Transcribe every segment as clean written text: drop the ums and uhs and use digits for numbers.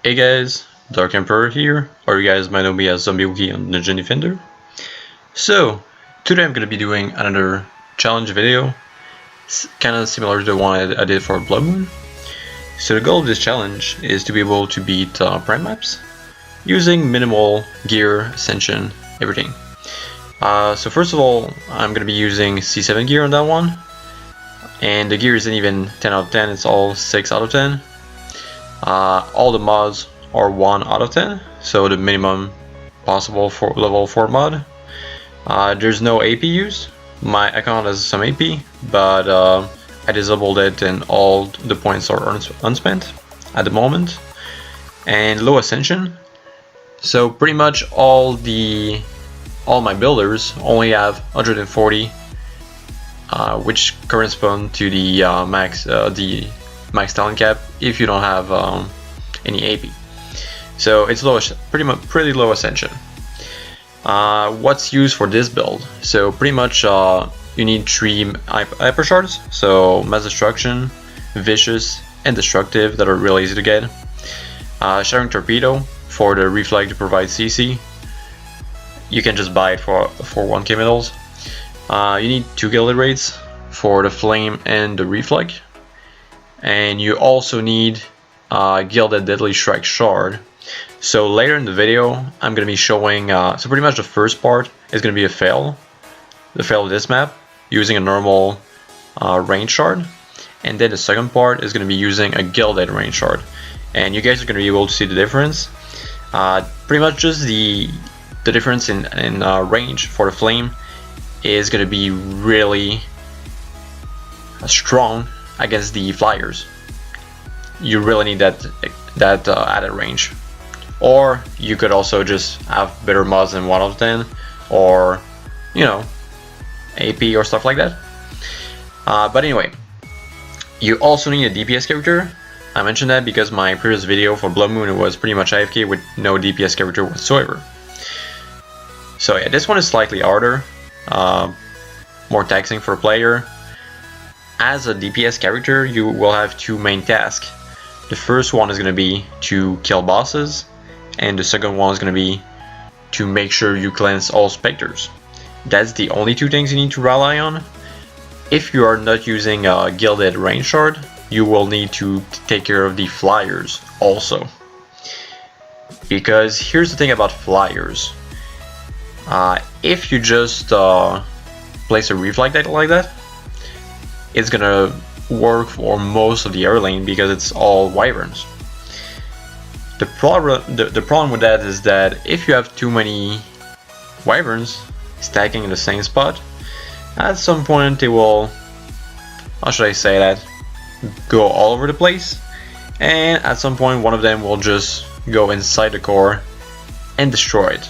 Hey guys, Dark Emperor here, or you guys might know me as Zombie Wookie on Ninja Defender. So, today I'm going to be doing another challenge video, kind of similar to the one I did for Blood Moon. So the goal of this challenge is to be able to beat Prime maps using minimal gear, ascension, everything. So first of all, I'm going to be using C7 gear on that one, and the gear isn't even 10 out of 10, it's all 6 out of 10. All the mods are 1 out of 10, so the minimum possible for level 4 mod. There's no AP used. My account has some AP, but I disabled it and all the points are unspent at the moment. And low ascension. So pretty much all my builders only have 140, which correspond to the max talent cap if you don't have any AP. So it's pretty low ascension. What's used for this build? So pretty much you need 3 hyper shards. So mass destruction, vicious, and destructive that are really easy to get. Shattering torpedo for the reflect to provide CC. You can just buy it for 1k medals. You need 2 gilded raids for the flame and the reflect. And you also need gilded deadly strike shard. So later in the video I'm going to be showing, so pretty much the first part is going to be the fail of this map using a normal range shard, and then the second part is going to be using a gilded range shard, and you guys are going to be able to see the difference. Pretty much just the difference in range for the flame is going to be really strong against the flyers. You really need that added range. Or you could also just have better mods than 1 out of 10, or you know, AP or stuff like that. But anyway, you also need a DPS character. I mentioned that because my previous video for Blood Moon was pretty much AFK with no DPS character whatsoever. So yeah, this one is slightly harder, more taxing for a player. As a DPS character, you will have 2 main tasks. The first one is going to be to kill bosses, and the second one is going to be to make sure you cleanse all specters. That's the only 2 things you need to rely on. If you are not using a gilded range shard, you will need to take care of the flyers also. Because here's the thing about flyers. If you just place a reflect like that, it's gonna work for most of the air lane because it's all wyverns. The problem with that is that if you have too many wyverns stacking in the same spot, at some point they will, how should I say that, go all over the place, and at some point one of them will just go inside the core and destroy it.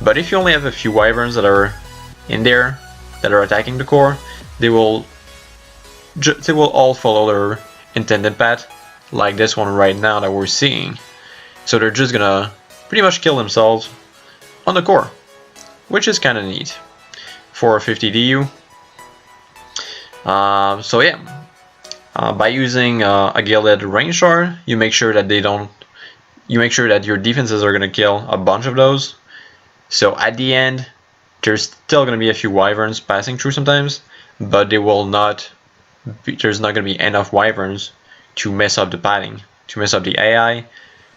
But if you only have a few wyverns that are in there that are attacking the core, they will all follow their intended path, like this one right now that we're seeing. So they're just gonna pretty much kill themselves on the core, which is kind of neat for a 50 DU. So yeah, by using a gilded range shard, you make sure that your defenses are gonna kill a bunch of those. So at the end, there's still gonna be a few wyverns passing through sometimes, but there's not going to be enough wyverns to mess up the padding, to mess up the AI,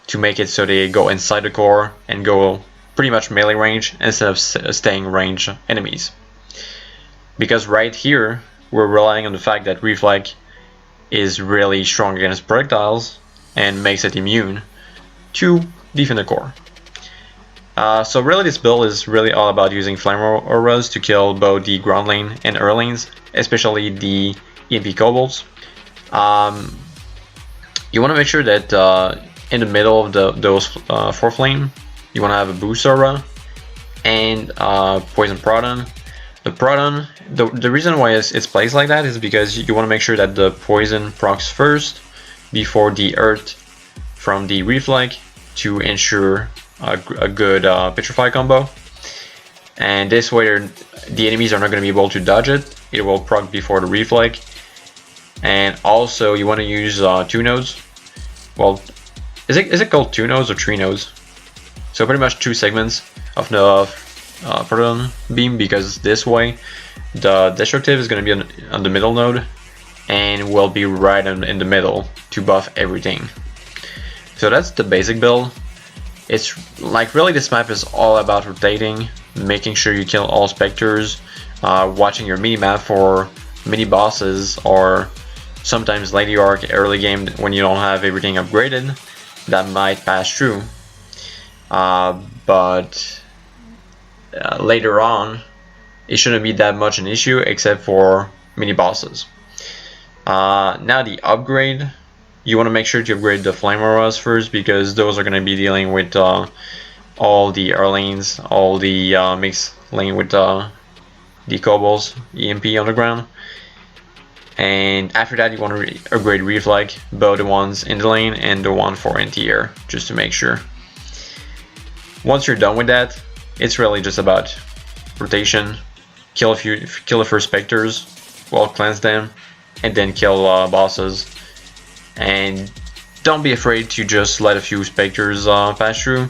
to make it so they go inside the core and go pretty much melee range instead of staying range enemies. Because right here we're relying on the fact that reflect is really strong against projectiles and makes it immune to defend the core. So really this build is really all about using flame auras to kill both the ground lane and air lanes, especially the EMP kobolds. You want to make sure that in the middle of those 4 flame, you want to have a boost aura and poison proton. The proton, the reason why it's placed like that is because you want to make sure that the poison procs first before the earth from the reflect to ensure a good petrify combo. And this way the enemies are not going to be able to dodge it. It will proc before the reflect. And also you want to use 2 nodes. Well, is it called 2 nodes or 3 nodes? So pretty much 2 segments of the proton beam, because this way the destructive is going to be on the middle node and will be right in the middle to buff everything. So that's the basic build. It's like really this map is all about rotating, making sure you kill all specters, watching your mini map for mini bosses, or sometimes late arc early game when you don't have everything upgraded that might pass through. But later on, it shouldn't be that much an issue except for mini bosses. Now the upgrade, you want to make sure to upgrade the flame auras first, because those are going to be dealing with all the lanes, all the mixed lane with the Kobolds, EMP on the ground. And after that, you want to upgrade Reflect, both the ones in the lane and the one for anti-air, just to make sure. Once you're done with that, it's really just about rotation. Kill the first specters, well cleanse them, and then kill bosses. And don't be afraid to just let a few specters pass through.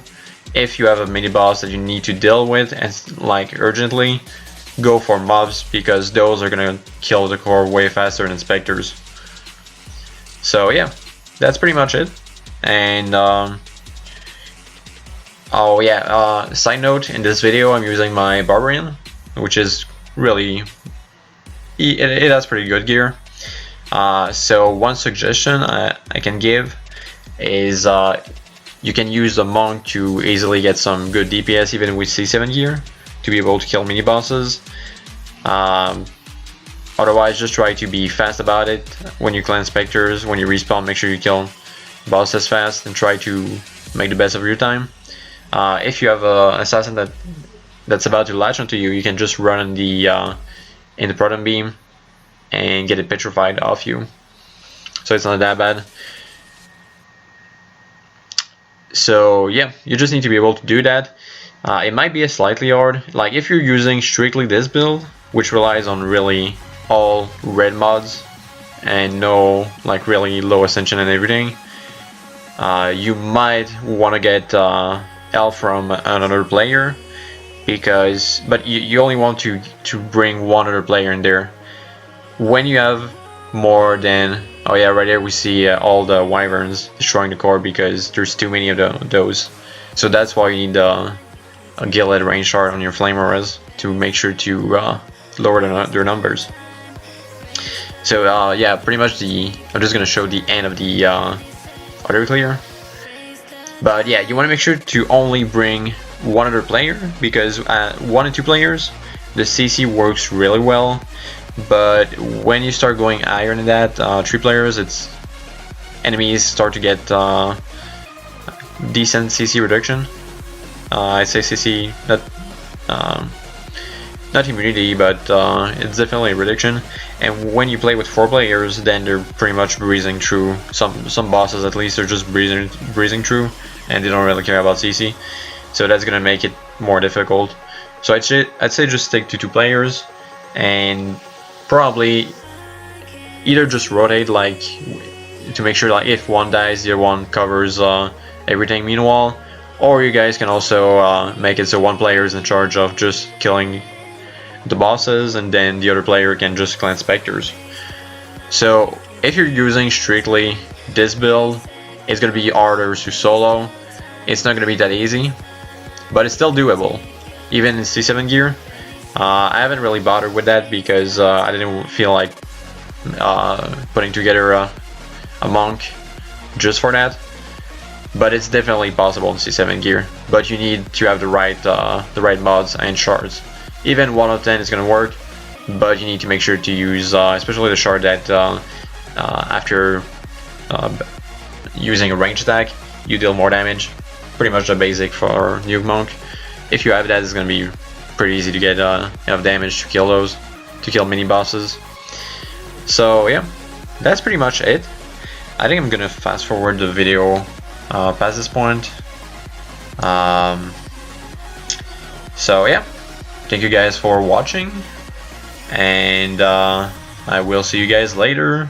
If you have a mini boss that you need to deal with and like urgently, go for mobs, because those are gonna kill the core way faster than specters. So yeah, that's pretty much it. And oh yeah, side note, in this video I'm using my Barbarian, which is really, it has pretty good gear. So one suggestion I can give is you can use the Monk to easily get some good DPS even with C7 gear, to be able to kill mini bosses. Otherwise, just try to be fast about it. When you cleanse specters, when you respawn, make sure you kill bosses fast and try to make the best of your time. If you have an assassin that's about to latch onto you, you can just run in the Proton beam and get it petrified off you. So it's not that bad. So yeah, you just need to be able to do that. It might be a slightly hard, like if you're using strictly this build, which relies on really all red mods and no like really low ascension and everything, you might want to get help from another player, but you only want to bring one other player in there. When you have more than, oh yeah, right there we see all the wyverns destroying the core because there's too many of those. So that's why you need a gilded range shard on your flame auras to make sure to lower their numbers. So yeah, pretty much I'm just gonna show the end of the other clear. But yeah, you want to make sure to only bring one other player, because 1 and 2 players, the CC works really well. But when you start going higher than that, 3 players, enemies start to get decent CC reduction. I say CC, not immunity, but it's definitely a reduction. And when you play with 4 players, then they're pretty much breezing through. Some bosses at least are just breezing through, and they don't really care about CC. So that's gonna make it more difficult. So I'd say just stick to 2 players, and probably either just rotate, like to make sure like if one dies, the other one covers everything meanwhile, or you guys can also make it so one player is in charge of just killing the bosses, and then the other player can just cleanse specters. So if you're using strictly this build, it's gonna be harder to solo. It's not gonna be that easy, but it's still doable, even in C7 gear. I haven't really bothered with that because I didn't feel like putting together a monk just for that. But it's definitely possible in C7 gear. But you need to have the right mods and shards. Even 1 of 10 is gonna work, but you need to make sure to use especially the shard that after using a range attack, you deal more damage. Pretty much the basic for Nuke Monk. If you have that, it's gonna be pretty easy to get enough damage to kill mini bosses. So yeah, that's pretty much it. I think I'm gonna fast forward the video past this point. So yeah, thank you guys for watching, and I will see you guys later.